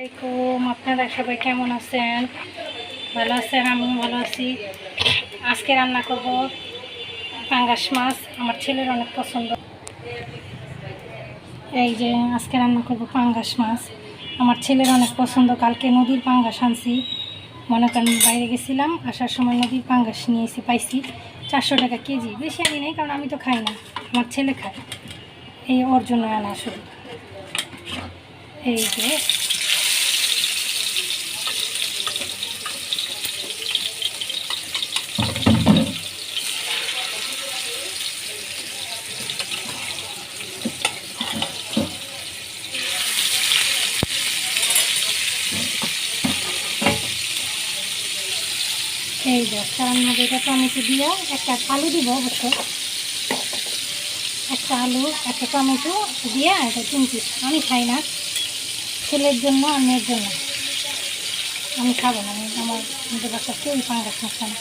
আলাইকুম, আপনারা সবাই কেমন আছেন? ভালো আছেন? আমিও ভালো আছি। আজকে রান্না করব পাঙ্গাস মাছ। আমার ছেলের অনেক পছন্দ। এই যে আজকে রান্না করব পাঙ্গাস মাছ। আমার ছেলের অনেক পছন্দ। কালকে নদীর পাঙ্গাস আনছি, মনে করেন বাইরে গেছিলাম, আসার সময় নদীর পাঙ্গাস নিয়েছি, পাইছি 400 টাকা কেজি। বেশি আনি নাই, কারণ আমি তো খাই না, আমার ছেলে খায়, এই ওর জন্য আনা শুধু। এই যে রান্নার মধ্যে এটা টমেটো দিয়ে একটা আলু দিব, অবশ্য একটা আলু একটা টমেটো দিয়ে এটা 3 পিস। আমি খাই না, ছেলের জন্য আর মেয়ের জন্য। আমি খাবো না, আমার নিজের বাচ্চা কেউই পাঙ্গাস মাছ খায় না।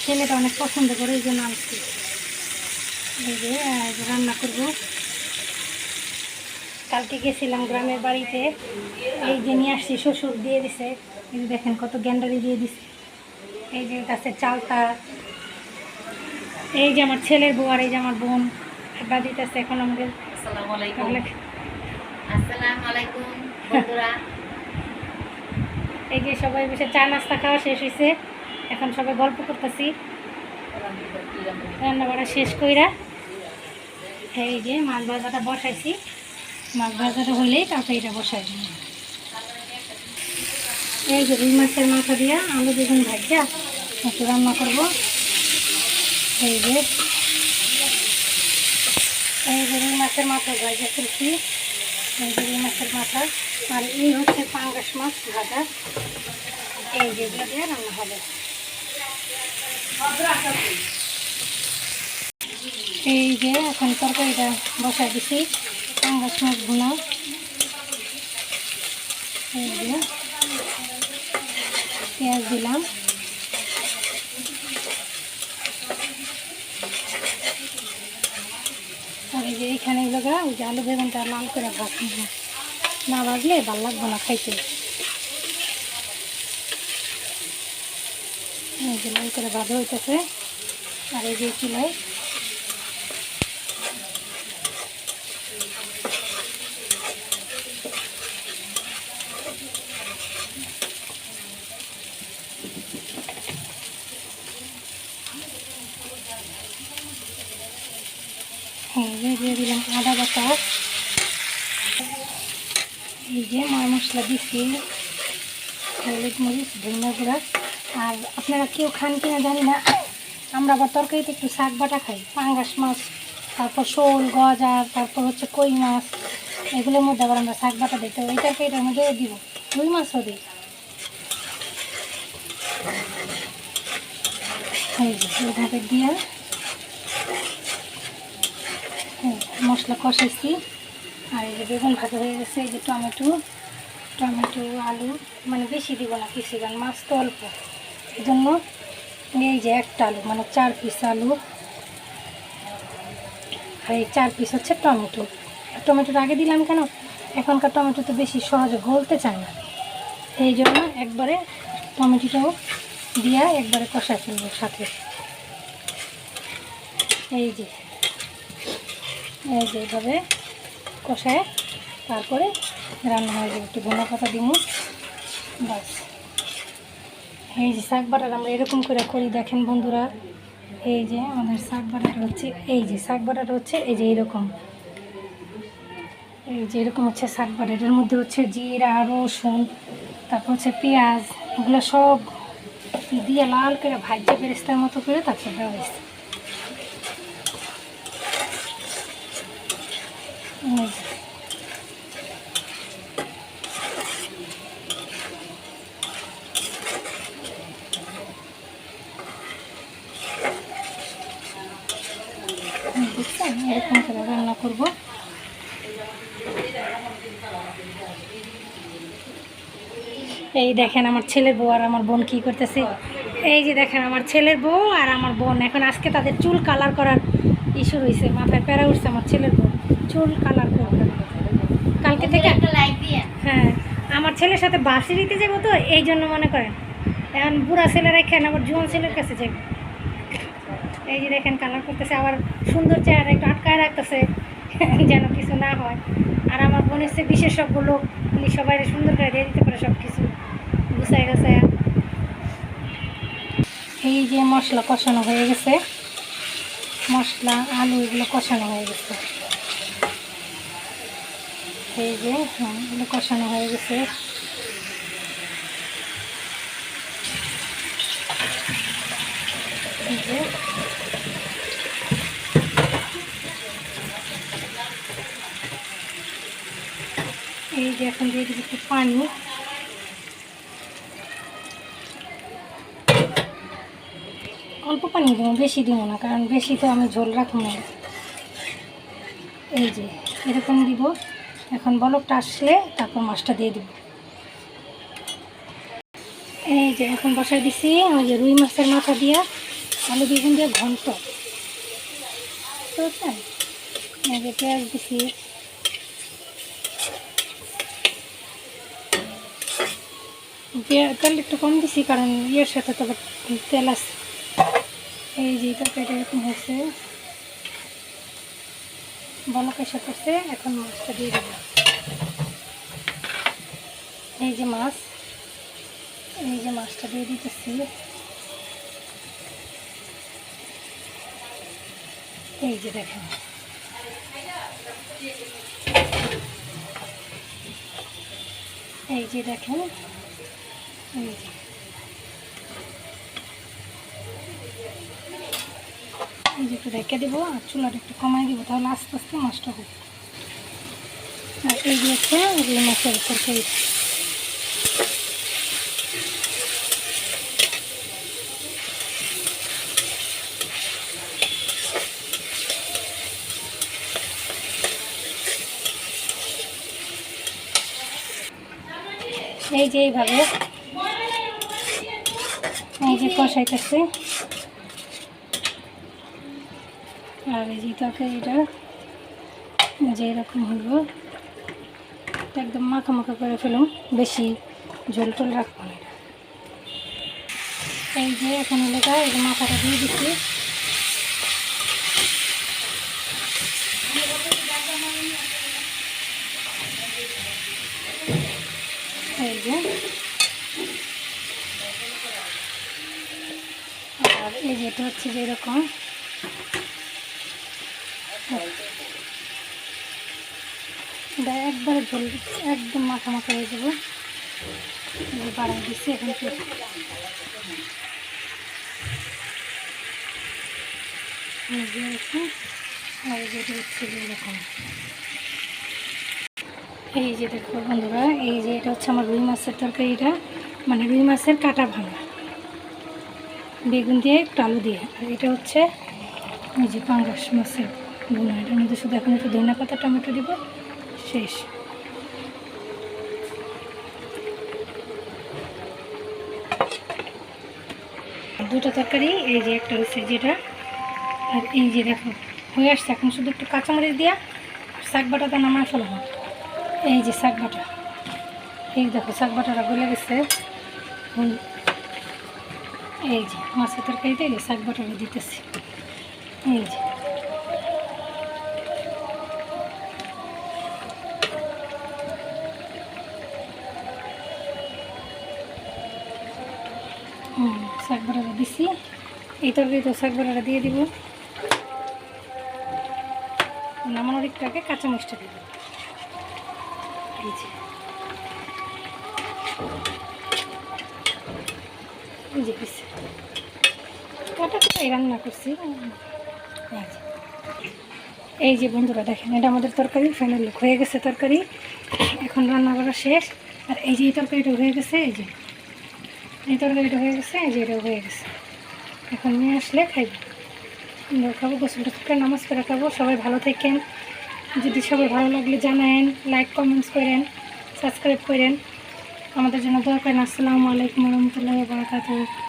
ছেলেটা অনেক পছন্দ করে, এই জন্য আনছি। এই যে রান্না করবো। কালকে গেছিলাম গ্রামের বাড়িতে, এই যে নিয়ে আসছি, শ্বশুর দিয়ে দিছে। এই যে দেখেন কত গ্যান্ডারি দিয়ে দিছে। এই যে গাছের চালতা। এই যে আমার ছেলের বউ আর এই যে আমার বোন আড্ডা দিতেছে এখন আমাদের। আসসালামু আলাইকুম বন্ধুরা। এই যে সবাই বসে চা নাস্তা খাওয়া শেষ হয়েছে, এখন সবাই গল্প করতেছি রান্না বাড়া শেষ কইরা। এই যে মাছ ভাজাটা বসাইছি, মাছ ভাজাটা হলেই তারপরে এটা বসাই দিই। এই যে রুই মাছের মাথা দিয়া আলু বেগুন ভাজা একটু রান্না করবো। এই যে রুই মাছের মাথা ভাজা করছি। এই যে রুই মাছের মাথা, আর এই হচ্ছে পাঙ্গাস মাছ ভাজা। এই যেগুলো দিয়ে রান্না হবে। এই যে এখন তরকারিটা বসাই দিছি, পাঙ্গাস মাছ ভুনা। এই যে পেঁয়াজ দিলাম, আর এই যে এইখানে লগা ওই যে আলু বেগুনটা লাল করে ভাজব, না ভাজলে ভালো লাগবে না খাইতে। এই যে লাল করে ভাজা হইতেছে, আর এই যে চুলায় দিয়ে দিলাম আদা বাটা। এই যে মশলা দিচ্ছি, হলুদ মরিচ ধনিয়া গুঁড়া। আর আপনারা কেউ খান কিনা জানি না, আমরা আবার তরকারিতে একটু শাক বাটা খাই। পাঙ্গাস মাছ, তারপর শোল গজার, তারপর হচ্ছে কই মাছ, এগুলোর মধ্যে আবার আমরা শাক বাটা দিই। তো এই তরকারিটার মধ্যেও দিব, রুই মাছও দিই। এই যে এইভাবে দিয়ে মশলা কষাইছি। আর এই যে বেগুন ভাজা হয়ে গেছে। এই যে টমেটো আলু, মানে বেশি দিব না কিছু, কারণ মাছ তো অল্প, এই জন্য। এই যে একটা আলু, মানে 4 পিস আলু, আর এই 4 পিস হচ্ছে টমেটো। টমেটোটা আগে দিলাম কেন, এখনকার টমেটো তো বেশি সহজে গলতে চায় না, এই জন্য একবারে টমেটোটাও দিয়ে একবারে কষাই ফেলবো সাথে। এই যে এইভাবে কষায় তারপরে রান্না হয়ে যাবে। একটু ধনে পাতা দিব, বাস। এই যে শাক বাটার আমরা এরকম করে করি, দেখেন বন্ধুরা। এই যে আমাদের শাক বাটাটা হচ্ছে, এই যে শাক বাটাটা হচ্ছে এই যে এরকম, এই যে এরকম হচ্ছে শাক বাটা। এটার মধ্যে হচ্ছে জিরা, রসুন, তারপর হচ্ছে পেঁয়াজ, এগুলো সব দিয়ে লাল করে ভাজা বেরেস্তার মতো করে তারপর দেওয়া হয়েছে। এরকম করে রান্না করবো। এই দেখেন আমার ছেলের বউ আর আমার বোন কি করতেছে। এই যে দেখেন আমার ছেলের বউ আর আমার বোন, এখন আজকে তাদের চুল কালার করার ইস্যু হয়েছে, মাথায় প্যারা উঠছে আমার ছেলের বউ, চুল কালার করবে কালকে থেকে। হ্যাঁ, আমার ছেলের সাথে বাসি দিতে যাবো তো এই জন্য মনে করেন এখন বুড়া ছেলেরা খেন আবার জুয়ান ছেলের কাছে যাবো। এই যে দেখেন কালার করতেছে, আবার সুন্দর চেহারা একটু আটকায় রাখতেছে যেন কিছু না হয়। আর আমার বোন এসে বিশেষজ্ঞ লোক, উনি সবাই সুন্দর করে দিয়ে দিতে পারে সব কিছু গুছায় গাছায়। এই যে মশলা কষানো হয়ে গেছে, মশলা আলু এগুলো কষানো হয়ে গেছে। এই যে এগুলো কষানো হয়ে গেছে। এই যে এখন দিয়ে দিচ্ছি একটু পানি। অল্প পানি দেবো, বেশি দেবো না, কারণ বেশি তো আমি ঝোল রাখবো না। এই যে এরকম দিব। এখন বলকটা আসলে তারপর মাছটা দিয়ে দিব। এই যে এখন বসাই দিছি ওই যে রুই মাছের মাথা দিয়া আলু বেগুন দিয়ে ঘন্ট, বুঝছেন? এই যে পেঁয়াজ দিছি, তেল একটু কম দিছি কারণ ইয়ের সাথে তো তেল আছে। এই যে তরকারিটা এরকম হয়েছে, বলক এসে করছে। এখন মাছটা দিয়ে দেবো। এই যে মাছ, এই যে মাছটা দিয়ে দিতেছি। এই যে দেখেন, এই যে দেখেন, এই যে একটু রেখে দেবো আর চুলাটা একটু কমাই দেবো, তাহলে আস্তে আস্তে মাছটা হবে। আর এই যে হচ্ছে রুই মাছের তরকারি। এই যে এইভাবে এই যে কষাইতেছে। আর এই যে তরকারিটা যে এরকম হলো, একদম মাখা মাখা করে ফেলুন, বেশি ঝোল টোল রাখবো না। এই যে এখন এলাকা এই যে মাথাটা দিয়ে দিচ্ছি। এই যে আর এই যেটা হচ্ছে যে এরকম একবারে ঝোল একদম মাখা মাখা হয়ে যাবে। বাড়াই দিচ্ছি এখন আর যেটা হচ্ছে যে এরকম। এই যে দেখো বন্ধুরা, এই যে এটা হচ্ছে আমার রুই মাছের তরকারিটা, মানে রুই মাছের কাটা ভাঙা বেগুন দিয়ে একটু আলু দিয়ে। আর এটা হচ্ছে ওই যে পাঙ্গাস মাছের ভুনা, এটার মধ্যে শুধু এখন একটু ধনিয়া পাতা টমেটো দিব, শেষ। দুটো তরকারি, এই যে একটা হচ্ছে যেটা, আর এই যে দেখো হয়ে আসছে। এখন শুধু একটু কাঁচামরিচ দিয়া শাক বাটাটা নামায় ফেলাম। এই যে শাক বাটা, এই দেখো শাক বাটাটা গলে গেছে। এই যে মাছের তরকারিতে এই যে শাক বাটাটা দিতেছি। এই যে শাক বাটাটা দিছি। এই তরকারি তো শাক বাটাটা দিয়ে দিব। নামানোর একটু আগে কাঁচামরিচটা দিয়ে দেবো। এই যে এই যে পিস কাটা এই রান্না করছি। এই যে বন্ধুরা দেখেন, এটা আমাদের তরকারি ফাইনাল লুক হয়ে গেছে। তরকারি এখন রান্না করা শেষ। আর এই যে এই তরকারিটা হয়ে গেছে, এই যে এই তরকারিটা হয়ে গেছে, এই যে এটাও হয়ে গেছে। এখন নিয়ে আসলে খাইব, আমরা খাবো, গোসলটা করে নামাজ পড়ে খাবো। সবাই ভালো থাকেন। যদি সবাই ভালো লাগলে জানায়েন, লাইক কমেন্টস করেন, সাবস্ক্রাইব করেন, আমাদের জন্য দোয়া করেন। আসসালামু আলাইকুম রহমতুল্লাহি ওয়া বারাকাতুহু।